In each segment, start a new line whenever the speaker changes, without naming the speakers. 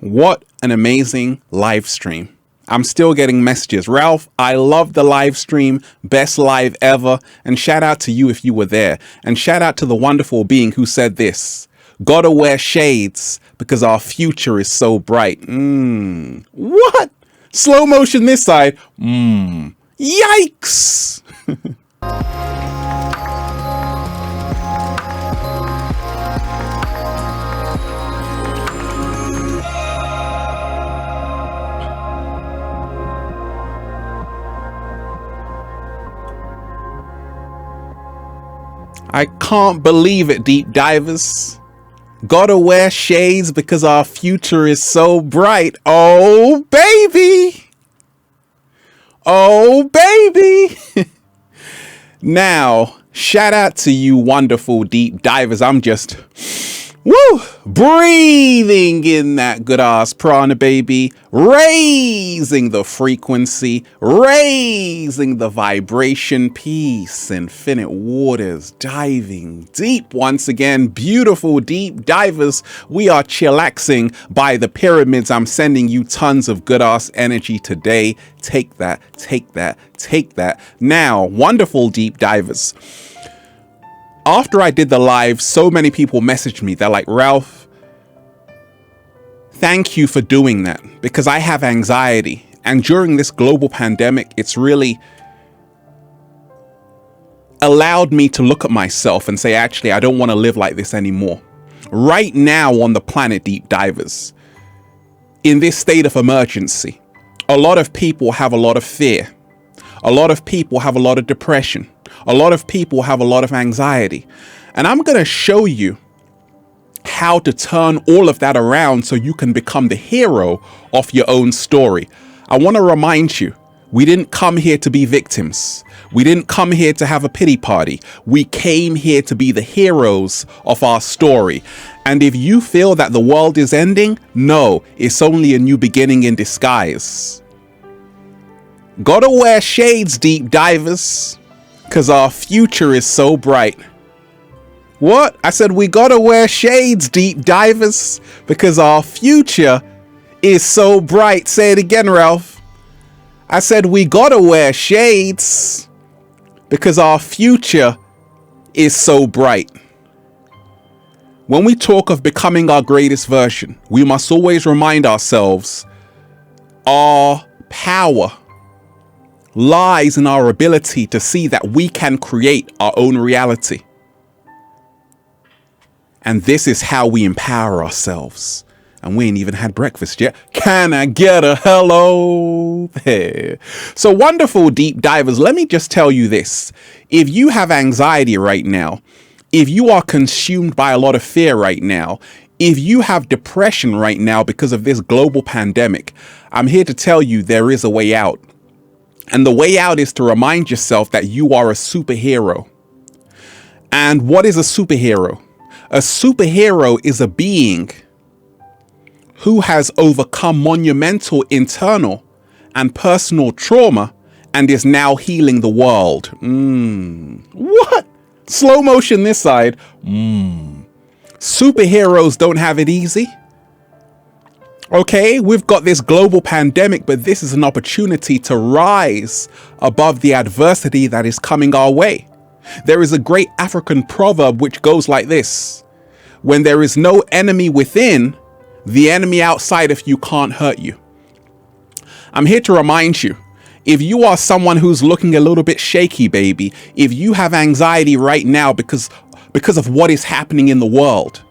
What an amazing live stream. I'm still getting messages. Ralph, I love the live stream. Best live ever. And shout out to you if you were there. And shout out to the wonderful being who said this. Gotta wear shades because our future is so bright. What? Slow motion this side. Yikes. I can't believe it, deep divers. Gotta wear shades because our future is so bright. Oh, baby. Oh, baby. Now, shout out to you wonderful deep divers. I'm just, breathing in that good ass prana, baby. Raising the frequency, raising the vibration, peace, infinite waters, diving deep once again. Beautiful deep divers. We are chillaxing by the pyramids. I'm sending you tons of good ass energy today. Take that, take that, take that. Now, wonderful deep divers. After I did the live, so many people messaged me. They're like, Ralph, thank you for doing that because I have anxiety. And during this global pandemic, it's really allowed me to look at myself and say, actually, I don't want to live like this anymore. Right now on the planet, deep divers, in this state of emergency, a lot of people have a lot of fear. A lot of people have a lot of depression. A lot of people have a lot of anxiety. And I'm going to show you how to turn all of that around so you can become the hero of your own story. I want to remind you, we didn't come here to be victims. We didn't come here to have a pity party. We came here to be the heroes of our story. And if you feel that the world is ending, no, it's only a new beginning in disguise. Gotta wear shades, deep divers, because our future is so bright. What? I said we gotta wear shades, deep divers, because our future is so bright. Say it again, Ralph. I said we gotta wear shades because our future is so bright. When we talk of becoming our greatest version, we must always remind ourselves our power lies in our ability to see that we can create our own reality. And this is how we empower ourselves. And we ain't even had breakfast yet. Can I get a hello there? So wonderful deep divers, let me just tell you this. If you have anxiety right now, if you are consumed by a lot of fear right now, if you have depression right now because of this global pandemic, I'm here to tell you there is a way out. And the way out is to remind yourself that you are a superhero. And what is a superhero? A superhero is a being who has overcome monumental internal and personal trauma and is now healing the world. What? Slow motion this side. Superheroes don't have it easy. Okay, we've got this global pandemic, but this is an opportunity to rise above the adversity that is coming our way. There is a great African proverb which goes like this. When there is no enemy within, the enemy outside of you can't hurt you. I'm here to remind you, if you are someone who's looking a little bit shaky, baby, if you have anxiety right now because of what is happening in the world,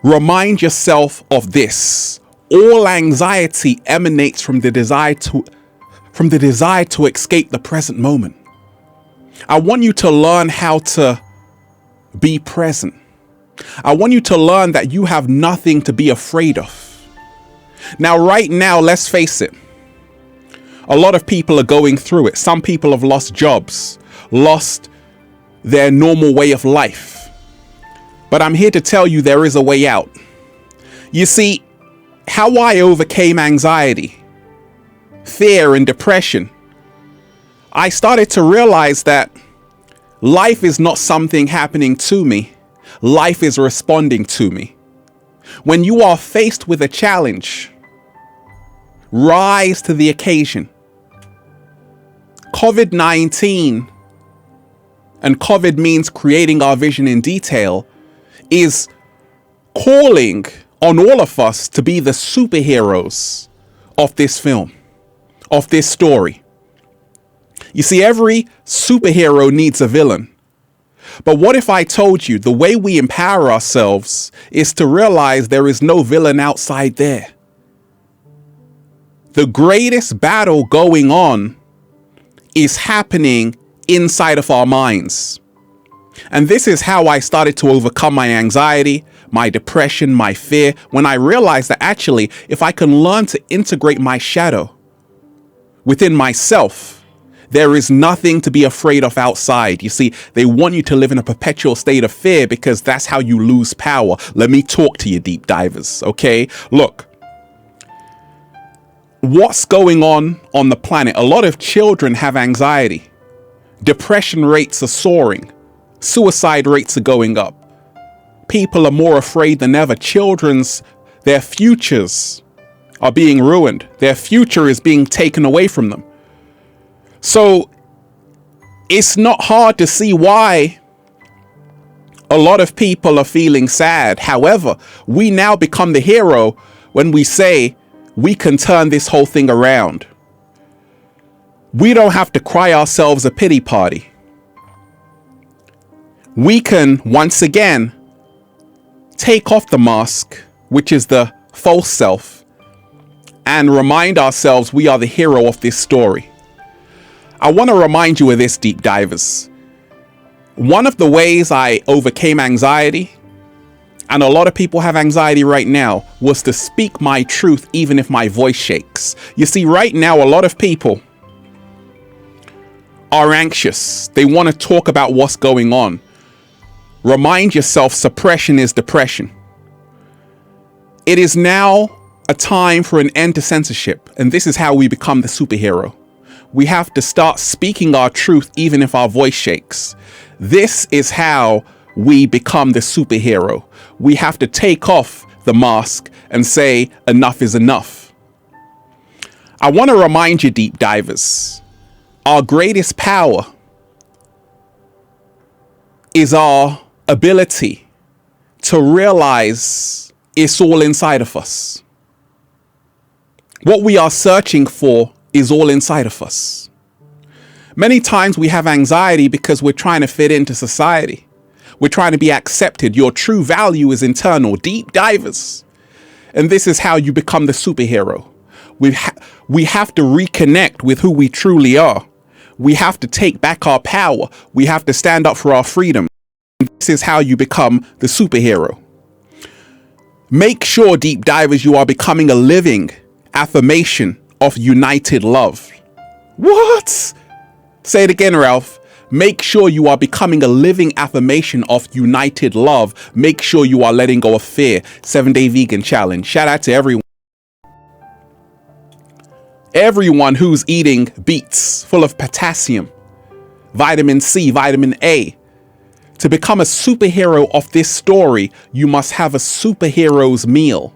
remind yourself of this. All anxiety emanates from the desire to escape the present moment. I want you to learn how to be present. I want you to learn that you have nothing to be afraid of. Now, right now, let's face it. A lot of people are going through it. Some people have lost jobs, lost their normal way of life. But I'm here to tell you there is a way out. You see, how I overcame anxiety, fear, and depression, I started to realize that life is not something happening to me. Life is responding to me. When you are faced with a challenge, rise to the occasion. COVID-19, and COVID means creating our vision in detail, is calling on all of us to be the superheroes of this film, of this story. You see, every superhero needs a villain. But what if I told you the way we empower ourselves is to realize there is no villain outside there? The greatest battle going on is happening inside of our minds. And this is how I started to overcome my anxiety, my depression, my fear, when I realized that actually, if I can learn to integrate my shadow within myself, there is nothing to be afraid of outside. You see, they want you to live in a perpetual state of fear because that's how you lose power. Let me talk to you, deep divers, okay? Look, what's going on the planet? A lot of children have anxiety. Depression rates are soaring. Suicide rates are going up. People are more afraid than ever. Their futures are being ruined. Their future is being taken away from them. So it's not hard to see why a lot of people are feeling sad. However, we now become the hero when we say we can turn this whole thing around. We don't have to cry ourselves a pity party. We can once again take off the mask, which is the false self, and remind ourselves we are the hero of this story. I want to remind you of this, deep divers. One of the ways I overcame anxiety, and a lot of people have anxiety right now, was to speak my truth even if my voice shakes. You see, right now, a lot of people are anxious. They want to talk about what's going on. Remind yourself, suppression is depression. It is now a time for an end to censorship, and this is how we become the superhero. We have to start speaking our truth even if our voice shakes. This is how we become the superhero. We have to take off the mask and say enough is enough. I want to remind you, deep divers, our greatest power is our ability to realize it's all inside of us. What we are searching for is all inside of us. Many times we have anxiety because we're trying to fit into society. We're trying to be accepted. Your true value is internal, deep divers. And this is how you become the superhero. We have to reconnect with who we truly are. We have to take back our power. We have to stand up for our freedom. This is how you become the superhero. Make sure, deep divers, you are becoming a living affirmation of united love. What? Say it again, Ralph. Make sure you are becoming a living affirmation of united love. Make sure you are letting go of fear. 7-day vegan challenge. Shout out to everyone. Everyone who's eating beets full of potassium, vitamin C, vitamin A. To become a superhero of this story, you must have a superhero's meal,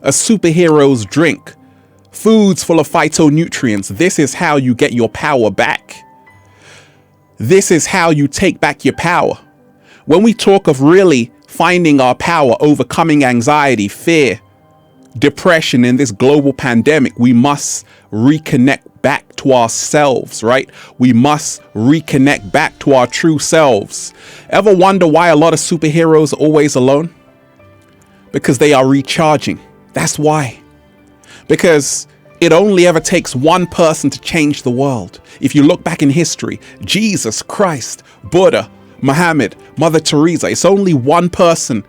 a superhero's drink, foods full of phytonutrients. This is how you get your power back. This is how you take back your power. When we talk of really finding our power, overcoming anxiety, fear, depression in this global pandemic, we must reconnect back to ourselves, right? We must reconnect back to our true selves. Ever wonder why a lot of superheroes are always alone? Because they are recharging. That's why. Because it only ever takes one person to change the world. If you look back in history, Jesus Christ, Buddha, Muhammad, Mother Teresa, it's only one person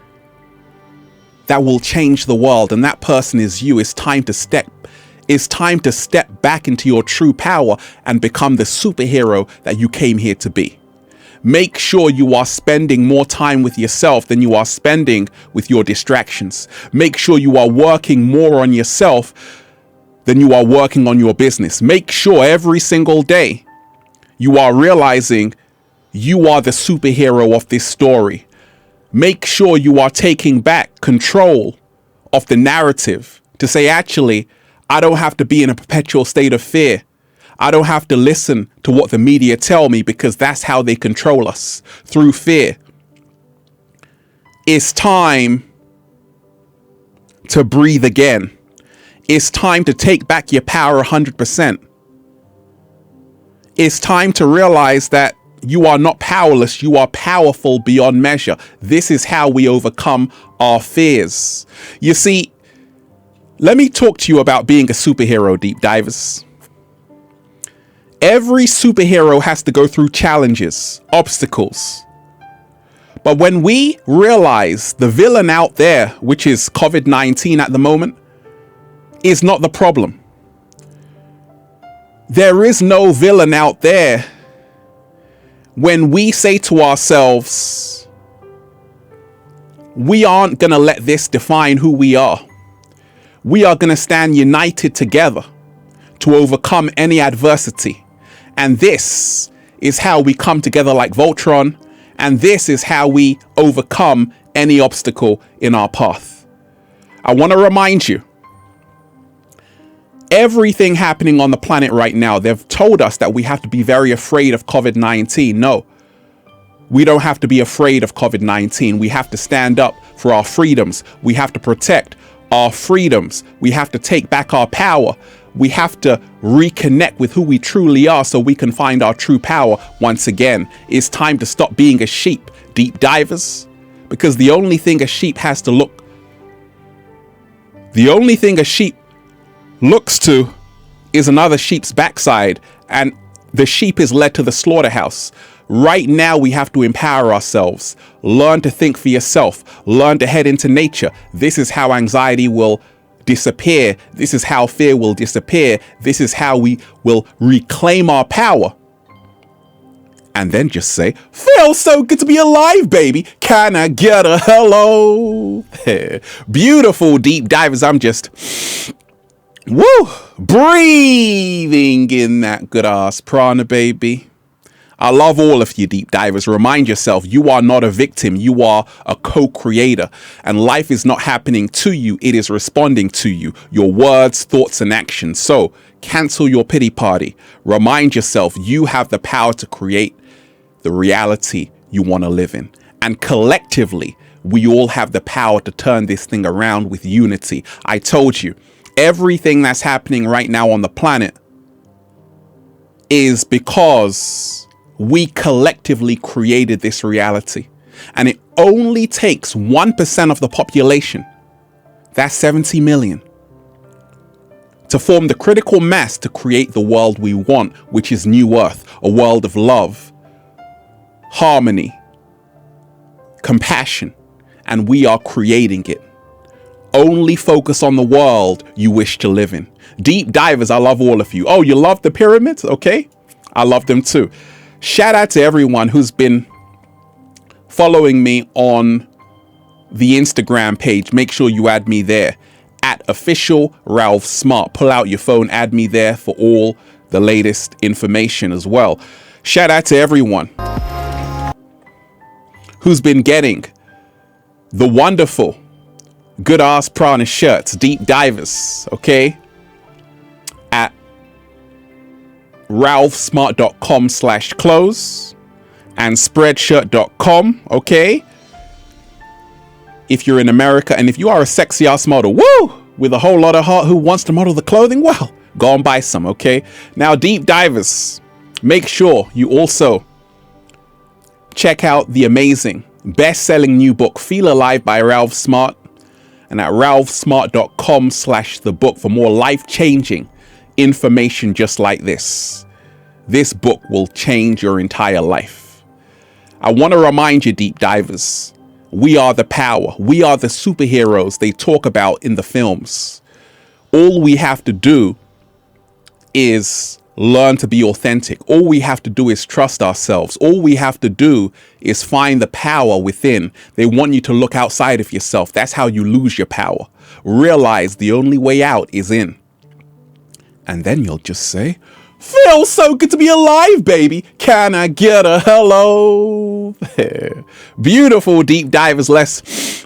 that will change the world, and that person is you. It's time to step back into your true power and become the superhero that you came here to be. Make sure you are spending more time with yourself than you are spending with your distractions. Make sure you are working more on yourself than you are working on your business. Make sure every single day you are realizing you are the superhero of this story. Make sure you are taking back control of the narrative to say, actually, I don't have to be in a perpetual state of fear. I don't have to listen to what the media tell me because that's how they control us, through fear. It's time to breathe again. It's time to take back your power 100%. It's time to realize that you are not powerless. You are powerful beyond measure. This is how we overcome our fears. You see, let me talk to you about being a superhero, deep divers. Every superhero has to go through challenges, obstacles. But when we realize the villain out there, which is COVID-19 at the moment, is not the problem. There is no villain out there. When we say to ourselves, we aren't going to let this define who we are. We are going to stand united together to overcome any adversity. And this is how we come together like Voltron. And this is how we overcome any obstacle in our path. I want to remind you, everything happening on the planet right now, they've told us that we have to be very afraid of COVID-19. No, we don't have to be afraid of COVID-19. We have to stand up for our freedoms. We have to protect our freedoms. We have to take back our power. We have to reconnect with who we truly are so we can find our true power once again. It's time to stop being a sheep, deep divers, because the only thing a sheep looks to is another sheep's backside, and the sheep is led to the slaughterhouse. Right now, we have to empower ourselves, learn to think for yourself, learn to head into nature. This is how anxiety will disappear. This is how fear will disappear. This is how we will reclaim our power. And then just say, feels so good to be alive, baby. Can I get a hello? Beautiful deep divers. I'm just breathing in that good ass prana, baby. I love all of you deep divers. Remind yourself, you are not a victim. You are a co-creator, and life is not happening to you. It is responding to you, your words, thoughts, and actions. So cancel your pity party. Remind yourself, you have the power to create the reality you want to live in. And collectively, we all have the power to turn this thing around with unity. I told you, everything that's happening right now on the planet is because we collectively created this reality. And it only takes 1% of the population, that's 70 million, to form the critical mass to create the world we want, which is New Earth, a world of love, harmony, compassion, and we are creating it. Only focus on the world you wish to live in. Deep divers, I love all of you. Oh, you love the pyramids? Okay. I love them too. Shout out to everyone who's been following me on the Instagram page. Make sure you add me there at official Ralph Smart. Pull out your phone, add me there for all the latest information as well. Shout out to everyone who's been getting the wonderful good ass prana shirts, deep divers, okay, at ralphsmart.com/clothes and spreadshirt.com, okay? If you're in America, and if you are a sexy ass model, with a whole lot of heart who wants to model the clothing, well, go and buy some, okay? Now, deep divers, make sure you also check out the amazing best-selling new book, Feel Alive by Ralph Smart, and at ralphsmart.com/the book for more life-changing information just like this. This book will change your entire life. I want to remind you, deep divers, we are the power. We are the superheroes they talk about in the films. All we have to do is learn to be authentic. All we have to do is trust ourselves. All we have to do is find the power within. They want you to look outside of yourself. That's how you lose your power. Realize the only way out is in. And then you'll just say, Feels so good to be alive, baby. Can I get a hello? Beautiful deep divers. Let's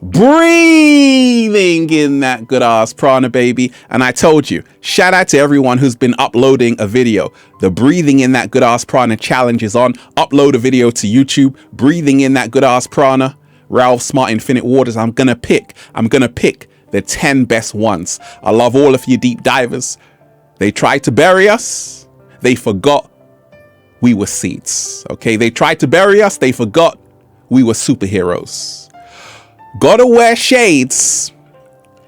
breathing in that good ass prana, baby. And I told you, shout out to everyone who's been uploading a video. The breathing in that good ass prana challenge is on. Upload a video to YouTube. Breathing in that good ass prana. Ralph Smart Infinite Waters. I'm gonna pick the 10 best ones. I love all of you deep divers. They tried to bury us. They forgot we were seeds. Okay, they tried to bury us. They forgot we were superheroes. Gotta wear shades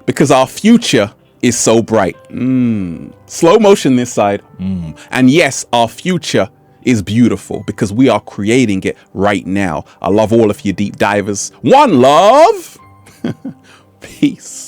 because our future is so bright. Slow motion this side. And yes, our future is beautiful because we are creating it right now. I love all of you deep divers. One love. Peace.